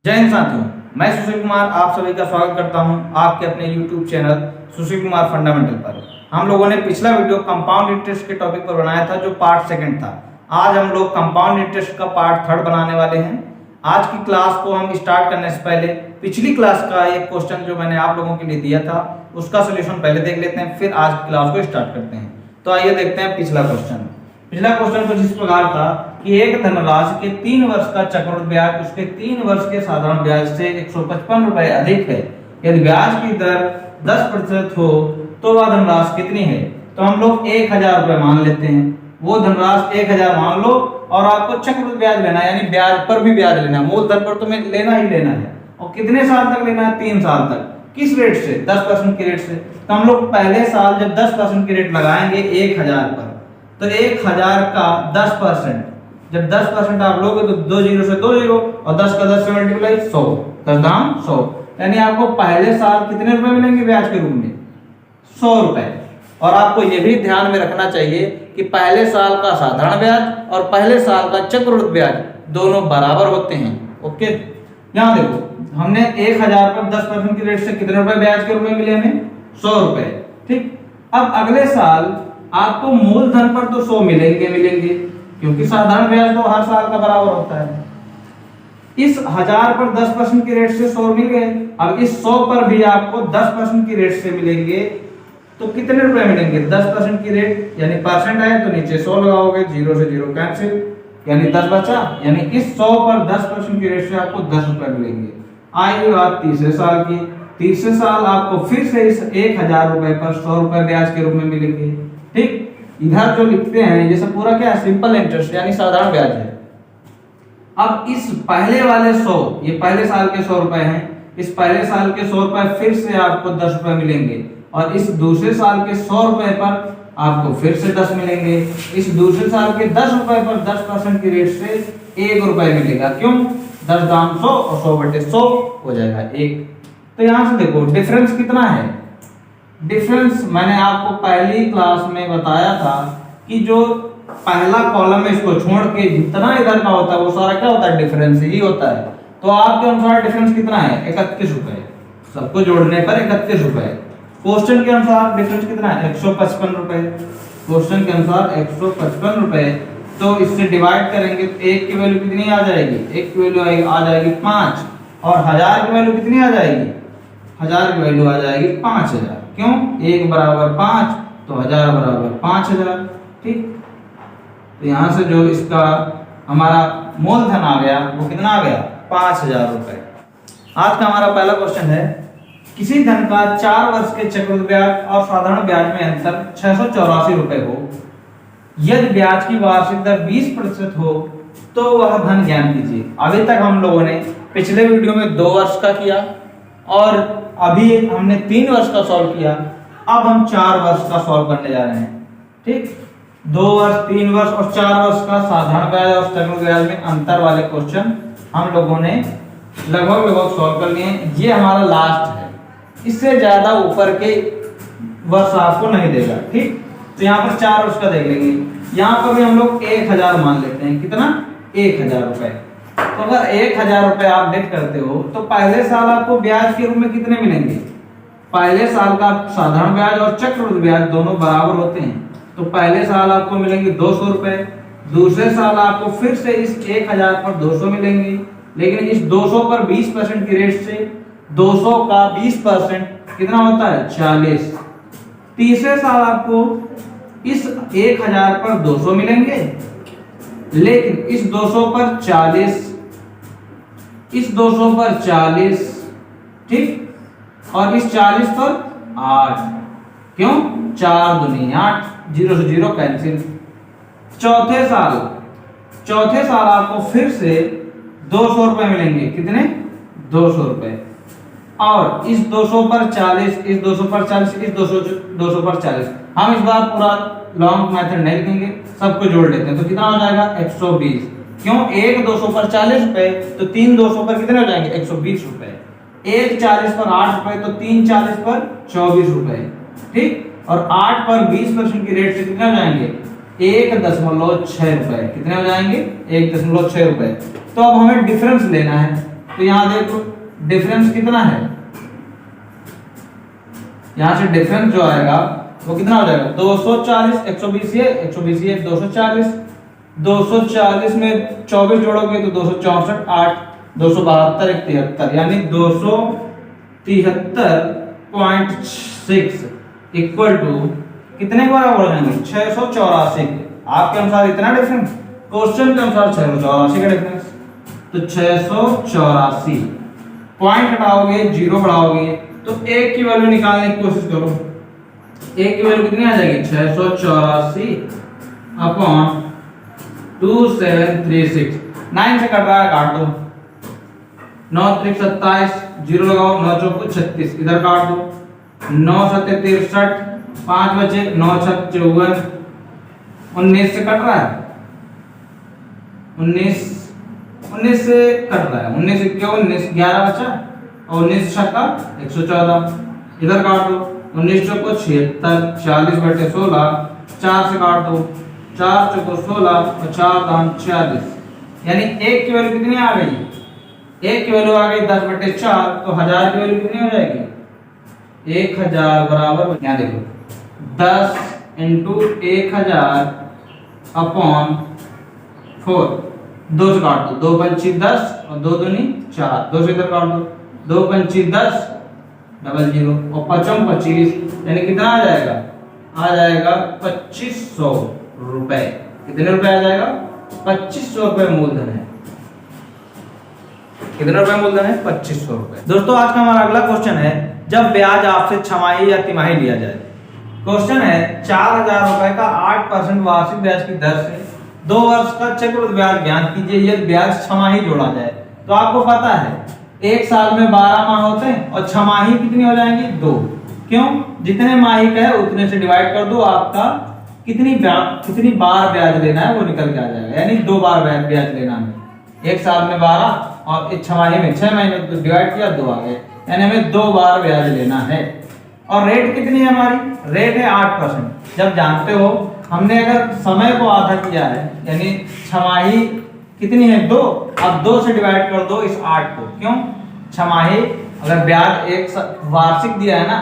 जय हिंद साथियों, मैं सुशील कुमार आप सभी का स्वागत करता हूं आपके अपने YouTube channel Sushil Kumar fundamental पर। हम लोगों ने पिछला वीडियो कंपाउंड इंटरेस्ट के टॉपिक पर बनाया था जो पार्ट सेकंड था। आज हम लोग कंपाउंड इंटरेस्ट का पार्ट थर्ड बनाने वाले हैं। आज की क्लास को हम स्टार्ट करने से पहले पिछली क्लास का एक क्वेश्चन जो मैंने आप लोगों के लिए दिया था उसका सोल्यूशन पहले देख लेते हैं, फिर आज की क्लास को स्टार्ट करते हैं। तो आइए देखते हैं पिछला क्वेश्चन। पिछला क्वेश्चन कुछ इस प्रकार था कि एक धनराशि के 3 वर्ष का चक्रवृद्धि ब्याज उसके 3 वर्ष के साधारण ब्याज से 155 रुपए अधिक है। यदि ब्याज की दर 10% हो तो वह धनराशि कितनी है? तो हम लोग 1000 रुपए मान लेते हैं। वो धनराशि 1000 मान लो और आपको चक्रवृद्धि ब्याज लेना है, यानी ब्याज पर भी ब्याज लेना है। मूलधन पर तुम्हें लेना ही लेना है। और कितने साल तक लेना है? 3 साल तक। किस रेट से? 10% की रेट से। तो हम लोग पहले साल जब 10% की रेट लगाएंगे 1000 पर, तो 1000 का 10%, जब 10% आप लोगे तो 2 जीरो से 2 जीरो और 10 का 10 से मल्टीप्लाई 100, 10 दाम 100, यानी आपको पहले साल कितने रुपए मिलेंगे ब्याज के रूप में? 100 रुपए। और आपको ये भी ध्यान में रखना चाहिए कि पहले साल का साधारण ब्याज और पहले साल का चक्रवृद्धि ब्याज दोनों बराबर होते हैं। ओके, यहाँ देखो हमने 1000 पर 10% की रेट से कितने रुपए ब्याज के रूप में मिले हमें? 100 रुपए। ठीक, अब अगले साल आपको मूलधन पर तो 100 मिलेंगे क्योंकि साधारण ब्याज तो हर साल का बराबर होता है। इस 1000 पर 10% की रेट से 100 मिल गए। अब इस 100 पर भी आपको 10% की रेट से मिलेंगे तो कितने रुपए मिलेंगे? 10% की रेट यानी परसेंट है तो नीचे 100 लगाओगे, 0 से 0 कैंसिल, यानी 10 बचा। यानी इस 100 पर 10% की रेट से आपको 10 रुपए मिलेंगे। आइए बात तीसरे साल की। तीसरे साल आपको फिर से इस 1000 रुपए पर 100 रुपए ब्याज के रूप में मिलेंगे। ठीक, इधर जो लिखते हैं ये सब पूरा क्या है? सिंपल इंटरेस्ट यानी साधारण ब्याज है। अब इस पहले वाले 100, ये पहले साल के 100 रुपए हैं, इस पहले साल के 100 रुपए फिर से आपको 10 रुपए मिलेंगे। और इस दूसरे साल के 100 रुपए पर आपको फिर से 10 मिलेंगे। इस दूसरे साल के 10 रुपए पर 10% की रेट से 1 रुपए मिलेगा। क्यों? 10 दाम 100 और 100 बटे 100 हो जाएगा 1। तो यहां से देखो डिफरेंस कितना है। डिफरेंस मैंने आपको पहली क्लास में बताया था कि जो पहला कॉलम है इसको छोड़ के जितना इधर का होता है वो सारा क्या होता है? डिफरेंस ही होता है। तो आपके अनुसार डिफरेंस कितना है? 31 रुपए। सबको जोड़ने पर 31 रुपए। क्वेश्चन के अनुसार डिफरेंस कितना है? 155 रुपए। क्वेश्चन के अनुसार 155 रुपए। तो इससे डिवाइड करेंगे तो 1 की वैल्यू कितनी आ जाएगी? 1 की वैल्यू आ जाएगी 5 और 1000 की वैल्यू कितनी आ जाएगी? 1000 की वैल्यू आ जाएगी 5000। क्यों? 1 बराबर 5 तो 1000 बराबर 5000। ठीक, तो यहां से जो इसका हमारा मूलधन आ गया वो कितना आ गया? 5000 रुपए। आज का हमारा पहला क्वेश्चन है, किसी धन का 4 वर्ष के चक्रवृद्धि ब्याज और साधारण ब्याज में अंतर 684 रुपए हो। यदि ब्याज की वार्षिक दर 20% हो तो वह धन ज्ञात कीजिए। अभी तक हम लोगों ने पिछले वीडियो में 2 वर्ष का किया और अभी हमने 3 वर्ष का सॉल्व किया। अब हम 4 वर्ष का सॉल्व करने जा रहे हैं। ठीक, 2 वर्ष, 3 वर्ष और 4 वर्ष का साधारण ब्याज और चक्रवृद्धि ब्याज में अंतर वाले क्वेश्चन हम लोगों ने लगभग सॉल्व कर लिए। ये हमारा लास्ट है, इससे ज्यादा ऊपर के वर्ष आपको नहीं देगा। ठीक, तो यहाँ पर 4 वर्ष का देख लेंगे। यहाँ पर भी हम लोग 1000 मान लेते हैं। कितना? 1000 रुपए। तो अगर 1000 रुपए आप डेट करते हो तो पहले साल आपको ब्याज के रूप में कितने मिलेंगे? पहले साल का साधारण ब्याज और चक्रवृद्धि ब्याज दोनों बराबर होते हैं तो पहले साल आपको मिलेंगे 200 रुपए। दूसरे साल आपको फिर से इस 1000 पर 200 मिलेंगे, लेकिन इस 200 पर 20% की रेट से 200 का 20% कितना होता है? 40। तीसरे साल आपको इस 1000 पर 200 मिलेंगे, लेकिन इस 200 पर 40, इस 200 पर 40, ठीक, और इस 40 पर 8। क्यों? 4 दूनी 8, 0 से 0 कैंसिल। चौथे साल आपको फिर से 200 रुपए मिलेंगे। कितने? 200 रुपए। और इस 200 पर 40, इस 200 पर 40, इस 200 पर 40। हम इस बार पूरा लॉन्ग मेथड नहीं लिखेंगे, सबको जोड़ लेते हैं तो कितना हो जाएगा? 120। क्यों? एक 200 पर 40 रुपए तो 3 200 पर कितने हो जाएंगे? 120 रुपए। एक 40 पर 8 रुपए तो 3 40 पर 24 रुपए। ठीक, और 8 पर 20% की रेट से कितने हो जाएंगे? 1.6 रुपए। कितने हो जाएंगे? 1.6 रुपए। तो अब हमें डिफरेंस लेना है। तो यहाँ देखो डिफरेंस कितना है, यहाँ से डिफरेंस जो आएगा वो कितना हो जाएगा 240, 120 ये 120 ये 240, 240 में 24 जोड़ोगे तो 264, 8 272, 73 यानी 273.6 इक्वल टू कितने के बराबर हो जाएंगे 684 के। आपके अनुसार इतना डिफरेंस, क्वेश्चन के अनुसार 684 का डिफरेंस, तो 684 पॉइंट हटाओगे जीरो बढ़ाओगे तो एक की वैल्यू निकालने की कोशिश करो। एक की वैल्यू कितनी आ जाएगी 684 अपॉन 2736, 9 से कट रहा है काट दो, 9 त्रिक 27, जीरो लगाओ, 9 चौको 36, इधर काट दो, 9 सत्ते 63, 5 बचे, 9 छक 54, 19 से कट रहा है, 19 से कट रहा है, 19 21, 11 बचा और 19 छक्का 114, इधर काट दो, 19 चौको 76, 40 बटे 16, 4 से काट दो, 4 चौको 16 और 4 दाम 46, यानी एक की वैल्यू कितनी आ गई, एक की वैल्यू आ गई 10 बटे 4, तो 1000 की वैल्यू कितनी हो जाएगी 1000 बराबर, यहाँ देखो 10 इंटू 1000 अपॉन 4, 2 से काट दो, 2 पंची 10 और 2 दूनी 4, 2 से इधर काट दो, 2 पंची 10 डबल जीरो और 5 25, यानी कितना आ जाएगा 2500 रुपए। कितने रुपए आ जाएगा 2500 रुपए मूलधन है। कितने रुपए मूलधन है 2500 रुपए। दोस्तों आज का हमारा अगला क्वेश्चन है, जब ब्याज आपसे छमाही या तिमाही लिया जाए। क्वेश्चन है 4000 रुपए का 8% वार्षिक ब्याज की दर से 2 वर्ष का चक्रवृद्धि ब्याज ज्ञात कीजिए यदि ब्याज छमाही जोड़ा जाए। तो आपको पता है एक साल में 12 माह होते हैं और छमाही कितनी हो जाएंगी 2। क्यों, जितने माही का है उतने से डिवाइड कर दो, आपका कितनी बार ब्याज लेना है वो निकल के आ जाएगा, यानी 2 बार ब्याज लेना है। एक साल में 12 और छमाही में 6 महीने तो डिवाइड किया 2 आ गए, यानी हमें 2 बार ब्याज लेना है। और रेट कितनी है हमारी, रेट है 8%। जब जानते हो हमने अगर समय को आधा किया है यानी छमाही कितनी है 2, अब 2 से डिवाइड कर दो इस 8 को। क्यों, छमाही अगर ब्याज एक वार्षिक दिया है ना,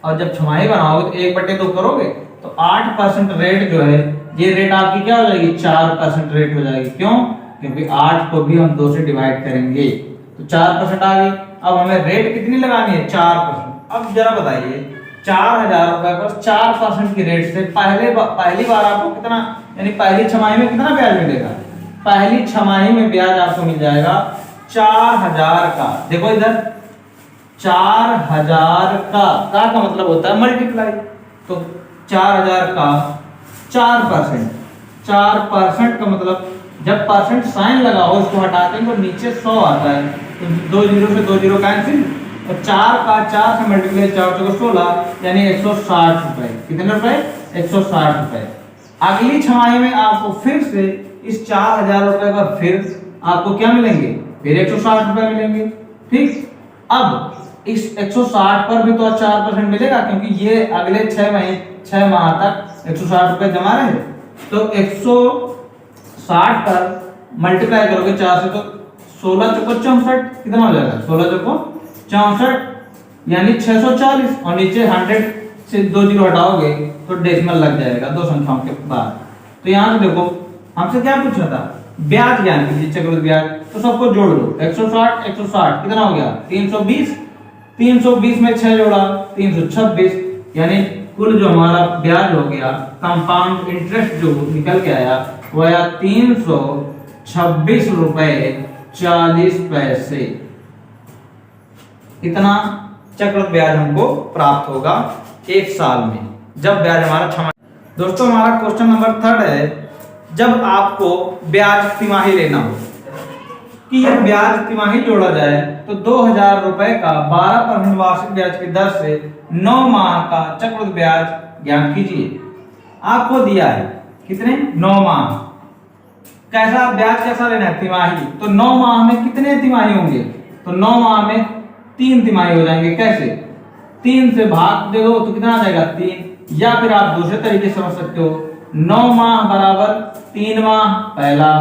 और जब छमाही बनाओगे तो 1/2 करोगे तो 8% रेट जो है ये रेट आपकी क्या हो जाएगी 4% रेट हो जाएगी। क्यों, क्योंकि 8 को भी हम 2 से डिवाइड करेंगे तो 4% आ गई। अब हमें रेट कितनी लगानी है 4%। अब जरा बताइए 4000 रुपए पर 4% की रेट से पहली बार आपको कितना, यानी पहली छमाही में कितना ब्याज मिलेगा, पहली छमाही में ब्याज आपको मिल जाएगा 4000 का। देखो इधर 4000 का मतलब होता है मल्टीप्लाई, तो 4000 का 4% का मतलब जब परसेंट साइन लगाओ उसको हटाते हैं तो नीचे 100 आता है, तो 2 जीरो से 2 जीरो कैंसिल, और 4 का 4 से मल्टीप्लाई 4 चौको 16 यानी 160 रुपए। कितने रुपए 160 रुपए। अगली छमाही में आपको फिर से इस 4000 रुपए पर फिर आपको क्या मिलेंगे, फिर 160 रुपए मिलेंगे। ठीक, अब इस 160 पर भी तो 4% मिलेगा क्योंकि ये अगले 6 माह तक 160 रुपए जमा रहे, तो 160 पर मल्टीप्लाई करोगे 4 से तो 16 चौको 64, कितना हो जाएगा 16 चौको 64 यानी 640, और नीचे 100 से 2 जीरो हटाओगे तो डेसिमल लग जाएगा 2 संख्याओं के बाद। तो यहाँ से देखो हमसे क्या पूछा था, ब्याज ज्ञान कीजिए चक्रवृद्धि ब्याज, तो सबको जोड़ लो 160 कितना हो गया 320 में 6 जोड़ा 326, यानी कुल जो हमारा ब्याज हो गया कंपाउंड इंटरेस्ट जो निकल के आया वो आया 326 रुपए 40 पैसे। इतना चक्रवृद्धि ब्याज हमको प्राप्त होगा एक साल में जब ब्याज हमारा छमाही। दोस्तों हमारा क्वेश्चन नंबर 3 है, जब आपको ब्याज तिमाही लेना हो कि यह ब्याज तिमाही जोड़ा जाए तो 2000 रुपए का 12% वार्षिक ब्याज की दर से 9 माह का चक्रवृद्धि ब्याज ज्ञात कीजिए। आपको दिया है कितने 9 माह, कैसा ब्याज कैसा लेना है तिमाही, तो 9 माह में कितने तिमाही होंगे, तो 9 माह में 3 तिमाही हो जाएंगे। कैसे, 3 से भाग दे दो तो कितना आ जाएगा 3, या फिर आप दूसरे तरीके से समझ सकते हो 9 माह बराबर 3 माह पहला,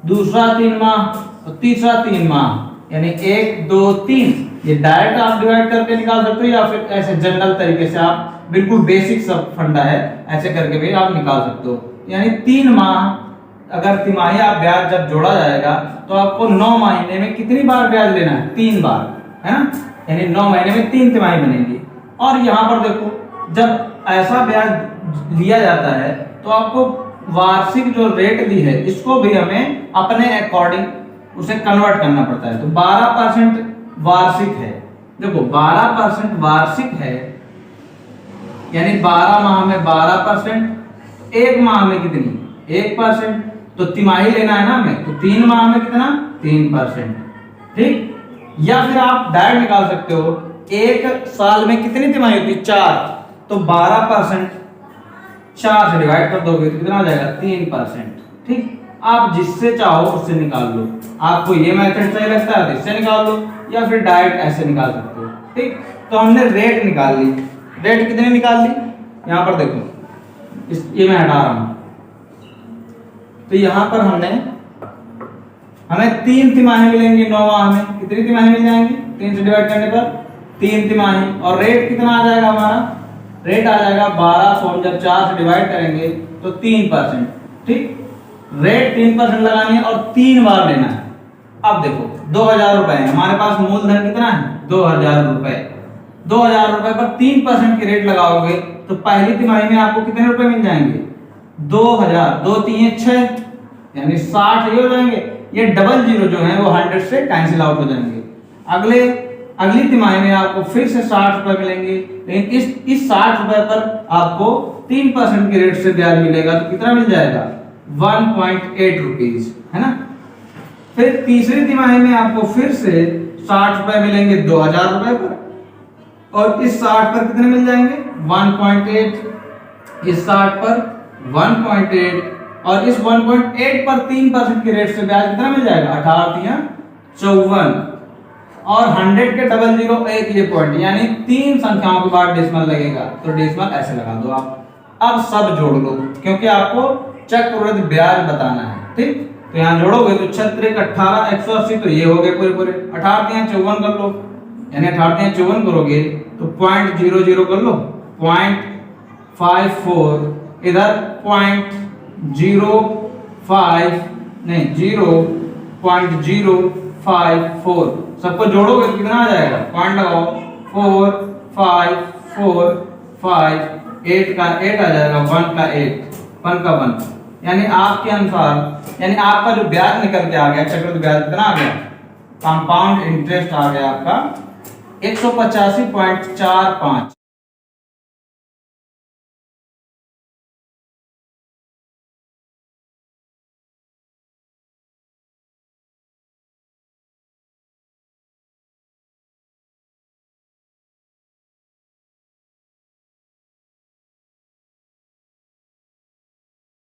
दूसरा 3 माह और तीसरा 3 माह, यानी 1 2 3, ये डायरेक्ट आप डिवाइड करके निकाल सकते हो या फिर ऐसे जनरल तरीके से आप बिल्कुल बेसिक सब फंडा है ऐसे करके भी आप निकाल सकते हो। यानी 3 माह अगर तिमाही आप ब्याज जब जोड़ा जाएगा तो आपको 9 महीने में कितनी बार ब्याज लेना है? 3 बार, है ना। यानी 9 महीने में 3 तिमाही बनेगी। और यहाँ पर देखो जब ऐसा ब्याज लिया जाता है तो आपको वार्षिक जो रेट दी है इसको भी हमें अपने अकॉर्डिंग उसे कन्वर्ट करना पड़ता है। तो 12% वार्षिक है, देखो 12% वार्षिक है यानी 12 माह में 12%, एक माह में कितनी? 1%। तो तिमाही लेना है ना हमें, तो 3 माह में कितना? 3%, ठीक। या फिर आप डायरेक्ट निकाल सकते हो, एक साल में कितनी तिमाही होती है? 4, तो 12% 4 से डिवाइड कर दोगे तो कितना आ जाएगा? 3%, ठीक। आप जिससे चाहो उससे निकाल लो, आपको ये मेथड सही लगता है तो इससे निकाल लो या फिर डायरेक्ट ऐसे निकाल सकते हो, ठीक। तो हमने रेट निकाल ली, रेट कितनी निकाल ली? यहाँ पर देखो ये मैं हटा रहा हूं, तो यहाँ पर हमें 3 तिमाही मिलेंगी 9 माह में। कितनी तिमाही मिल जाएंगी? 3 से डिवाइड करने पर 3 तिमाही। और रेट कितना आ जाएगा हमारा? रेट आ जाएगा 12 को हम जब 4 से डिवाइड करेंगे तो 3%, ठीक। रेट 3% लगानी है और 3 बार लेना है। अब देखो 2000 रुपए है हमारे पास, मूलधन कितना है? 2000 रुपए। 2000 रुपए पर 3% की रेट लगाओगे तो पहली तिमाही में आपको कितने रुपए मिल जाएंगे? 2000, 2 3 6 यानी 60 ये हो जाएंगे। ये डबल जीरो जो है वो 100 से कैंसिल आउट हो जाएंगे। अगली तिमाही में आपको फिर से 60 रुपए मिलेंगे, लेकिन इस 60 रुपए पर आपको 3% की रेट से ब्याज मिलेगा तो कितना मिल जाएगा? 1.8 रुपीज, है ना। फिर तीसरी तिमाही में आपको फिर से 60 रुपए मिलेंगे 2000 रुपए पर, और इस 60 पर कितने मिल जाएंगे? 1.8, इस 60 पर 1.8, और इस 1.8 पर 3% की रेट से ब्याज कितना मिल जाएगा? 18 54, और 100 के डबल जीरो एक ये पॉइंट, यानी 3 संख्याओं के बाद डेसिमल लगेगा, तो डेसिमल ऐसे लगा दो आप। अब सब जोड़ लो क्योंकि आपको चक्रवृद्धि ब्याज बताना है, ठीक। तो यहाँ जोड़ोगे तो 36 18 180, तो ये हो गए पूरे पूरे। 18 54 कर लो, यानी 18 54 करोगे तो 0.00 कर लो, 0.54, इधर 0.05 नहीं 0.054, सबको जोड़ोगे तो कितना आ जाएगा? पॉइंट लगाओ, 4 5 4 5, 8 का 8 आ जाएगा, 1 का 8, 1 का 1, यानी आपके अनुसार, यानी आपका जो ब्याज निकल के आ गया, चक्रवृद्धि ब्याज कितना आ गया? कंपाउंड इंटरेस्ट आ गया आपका 185.45।